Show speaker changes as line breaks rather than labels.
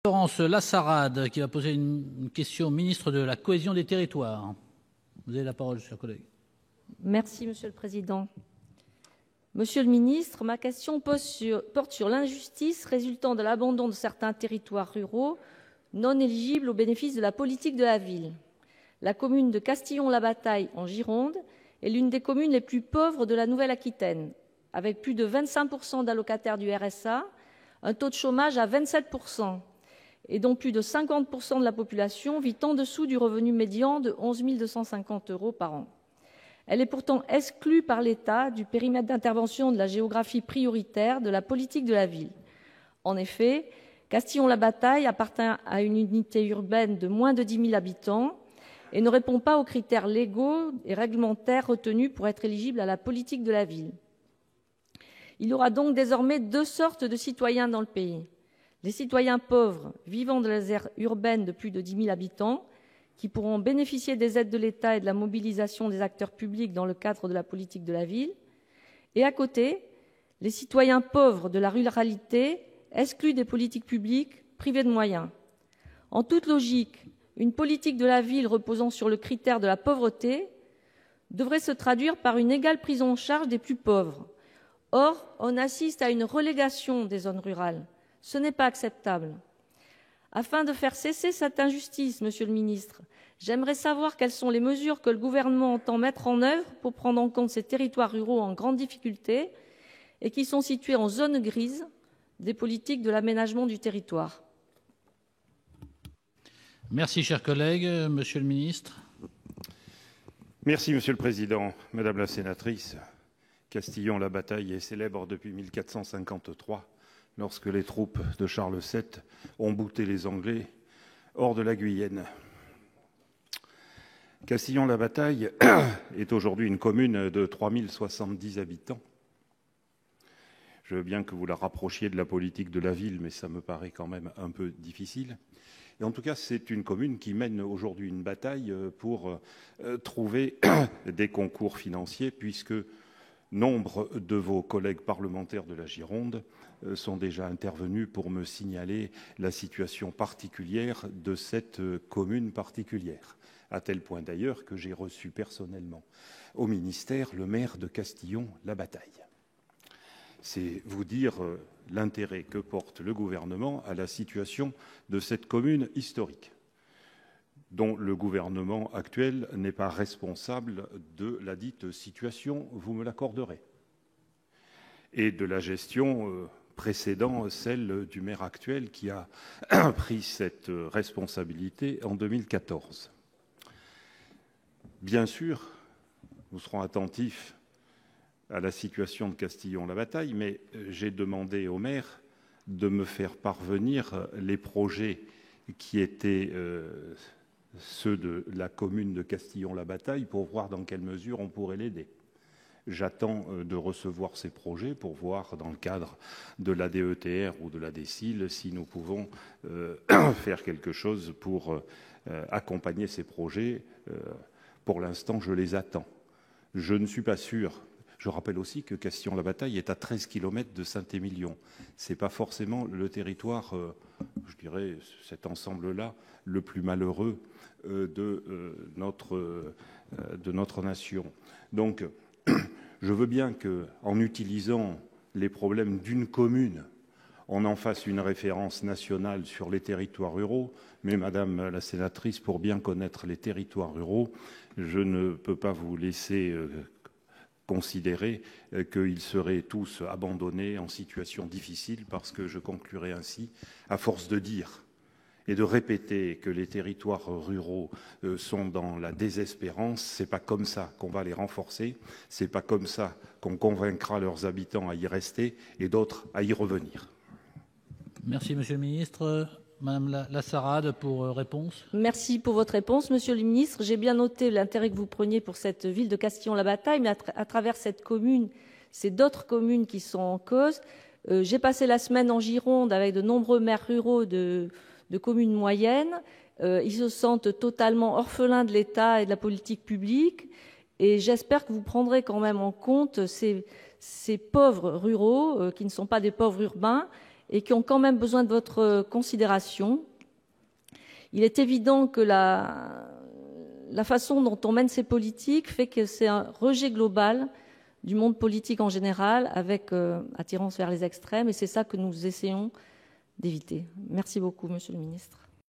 Laurence Lassarade, qui va poser une question au ministre de la Cohésion des Territoires. Vous avez la parole, cher collègue.
Merci, Monsieur le Président. Monsieur le ministre, ma question porte sur l'injustice résultant de l'abandon de certains territoires ruraux non éligibles au bénéfice de la politique de la ville. La commune de Castillon-la-Bataille, en Gironde, est l'une des communes les plus pauvres de la Nouvelle-Aquitaine, avec plus de 25% d'allocataires du RSA, un taux de chômage à 27%, et dont plus de 50% de la population vit en dessous du revenu médian de 11 250 € par an. Elle est pourtant exclue par l'État du périmètre d'intervention de la géographie prioritaire de la politique de la ville. En effet, Castillon-la-Bataille appartient à une unité urbaine de moins de 10 000 habitants et ne répond pas aux critères légaux et réglementaires retenus pour être éligible à la politique de la ville. Il y aura donc désormais deux sortes de citoyens dans le pays. Les citoyens pauvres vivant dans les aires urbaines de plus de 10 000 habitants qui pourront bénéficier des aides de l'État et de la mobilisation des acteurs publics dans le cadre de la politique de la ville. Et à côté, les citoyens pauvres de la ruralité exclus des politiques publiques, privés de moyens. En toute logique, une politique de la ville reposant sur le critère de la pauvreté devrait se traduire par une égale prise en charge des plus pauvres. Or, on assiste à une relégation des zones rurales. Ce n'est pas acceptable. Afin de faire cesser cette injustice, Monsieur le ministre, j'aimerais savoir quelles sont les mesures que le gouvernement entend mettre en œuvre pour prendre en compte ces territoires ruraux en grande difficulté et qui sont situés en zone grise des politiques de l'aménagement du territoire.
Merci, cher collègue. Monsieur le ministre.
Merci, Monsieur le Président. Madame la sénatrice, Castillon-la-Bataille est célèbre depuis 1453, lorsque les troupes de Charles VII ont bouté les Anglais hors de la Guyenne. Castillon-la-Bataille est aujourd'hui une commune de 3070 habitants. Je veux bien que vous la rapprochiez de la politique de la ville, mais ça me paraît quand même un peu difficile. Et en tout cas, c'est une commune qui mène aujourd'hui une bataille pour trouver des concours financiers, puisque nombre de vos collègues parlementaires de la Gironde sont déjà intervenus pour me signaler la situation particulière de cette commune particulière, à tel point d'ailleurs que j'ai reçu personnellement au ministère le maire de Castillon-la-Bataille. C'est vous dire l'intérêt que porte le gouvernement à la situation de cette commune historique, dont le gouvernement actuel n'est pas responsable de la dite situation, vous me l'accorderez, et de la gestion précédant celle du maire actuel qui a pris cette responsabilité en 2014. Bien sûr, nous serons attentifs à la situation de Castillon-la-Bataille, mais j'ai demandé au maire de me faire parvenir les projets qui étaient ceux de la commune de Castillon-la-Bataille pour voir dans quelle mesure on pourrait l'aider. J'attends de recevoir ces projets pour voir dans le cadre de la DETR ou de la DSIL si nous pouvons faire quelque chose pour accompagner ces projets. Pour l'instant, je les attends. Je ne suis pas sûr. Je rappelle aussi que Castillon-la-Bataille est à 13 km de Saint-Émilion. Ce n'est pas forcément le territoire, je dirais, cet ensemble-là, le plus malheureux de notre nation. Donc, je veux bien qu'en utilisant les problèmes d'une commune, on en fasse une référence nationale sur les territoires ruraux, mais Madame la sénatrice, pour bien connaître les territoires ruraux, je ne peux pas vous laisser considérer qu'ils seraient tous abandonnés en situation difficile, parce que je conclurai ainsi, à force de dire et de répéter que les territoires ruraux sont dans la désespérance, c'est pas comme ça qu'on va les renforcer, c'est pas comme ça qu'on convaincra leurs habitants à y rester et d'autres à y revenir.
Merci, Monsieur le ministre. Madame Lassarade, pour réponse.
Merci pour votre réponse, Monsieur le ministre. J'ai bien noté l'intérêt que vous preniez pour cette ville de Castillon-la-Bataille, mais à travers cette commune, c'est d'autres communes qui sont en cause. J'ai passé la semaine en Gironde avec de nombreux maires ruraux de communes moyennes. Ils se sentent totalement orphelins de l'État et de la politique publique. Et j'espère que vous prendrez quand même en compte ces pauvres ruraux, qui ne sont pas des pauvres urbains, et qui ont quand même besoin de votre considération. Il est évident que la façon dont on mène ces politiques fait que c'est un rejet global du monde politique en général, avec attirance vers les extrêmes, et c'est ça que nous essayons d'éviter. Merci beaucoup, Monsieur le Ministre.